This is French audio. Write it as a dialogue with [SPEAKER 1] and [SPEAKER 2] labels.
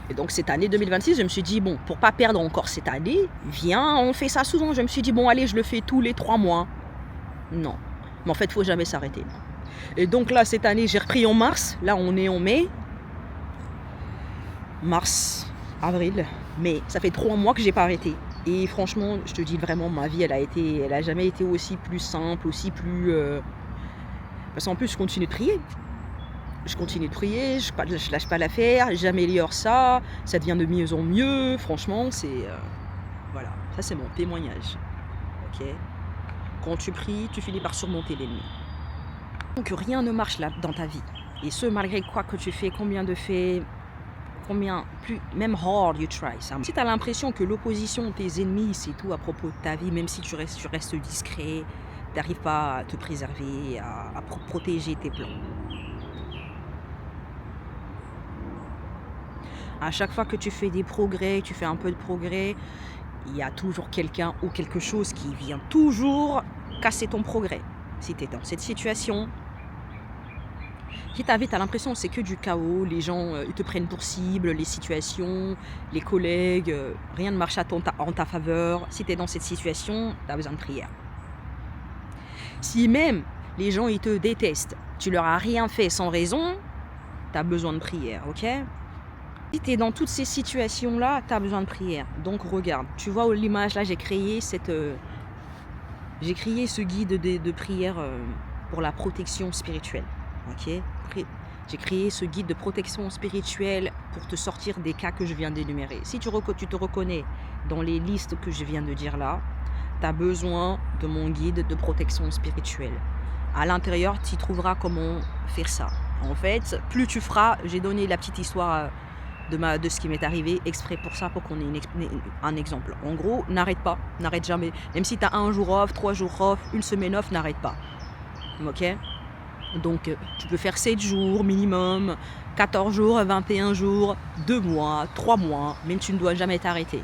[SPEAKER 1] Et donc cette année 2026, je me suis dit, bon, pour pas perdre encore cette année, viens, on fait ça souvent. Je me suis dit, bon, allez, je le fais tous les 3 mois. Non. Mais en fait, il ne faut jamais s'arrêter. Et donc là, cette année, j'ai repris en mars. Là, on est en mai. Mars, avril, mai. Ça fait 3 mois que j'ai pas arrêté. Et franchement, je te dis vraiment, ma vie, elle a jamais été aussi plus simple, aussi plus... Parce qu'en plus, je continue de prier. Je continue de prier, je lâche pas l'affaire, j'améliore ça, ça devient de mieux en mieux. Franchement, c'est... voilà, ça c'est mon témoignage. Ok. Quand tu pries, tu finis par surmonter l'ennemi. Donc rien ne marche là dans ta vie. Et ce, malgré quoi que tu fais, combien de faits, combien plus, même hard you try. Ça. Si tu as l'impression que l'opposition, tes ennemis, c'est tout à propos de ta vie, même si tu restes discret, tu n'arrives pas à te préserver, à protéger tes plans. À chaque fois que tu fais des progrès, tu fais un peu de progrès, il y a toujours quelqu'un ou quelque chose qui vient toujours casser ton progrès. Si tu es dans cette situation, qui ta vie, tu as l'impression que c'est que du chaos, les gens ils te prennent pour cible, les situations, les collègues, rien ne marche en ta faveur. Si tu es dans cette situation, tu as besoin de prière. Si même les gens ils te détestent, tu leur as rien fait sans raison, tu as besoin de prière, ok ? Si tu es dans toutes ces situations-là, tu as besoin de prière. Donc regarde, tu vois l'image là, j'ai créé ce guide de prière pour la protection spirituelle. Okay. J'ai créé ce guide de protection spirituelle pour te sortir des cas que je viens d'énumérer. Si tu te reconnais dans les listes que je viens de dire là, tu as besoin de mon guide de protection spirituelle. À l'intérieur, tu trouveras comment faire ça. En fait, plus tu feras, j'ai donné la petite histoire de ce qui m'est arrivé exprès pour ça, pour qu'on ait un exemple. En gros, n'arrête jamais. Même si tu as 1 jour off, 3 jours off, 1 semaine off, n'arrête pas. Ok ? Donc, tu peux faire 7 jours minimum, 14 jours, 21 jours, 2 mois, 3 mois, mais tu ne dois jamais t'arrêter.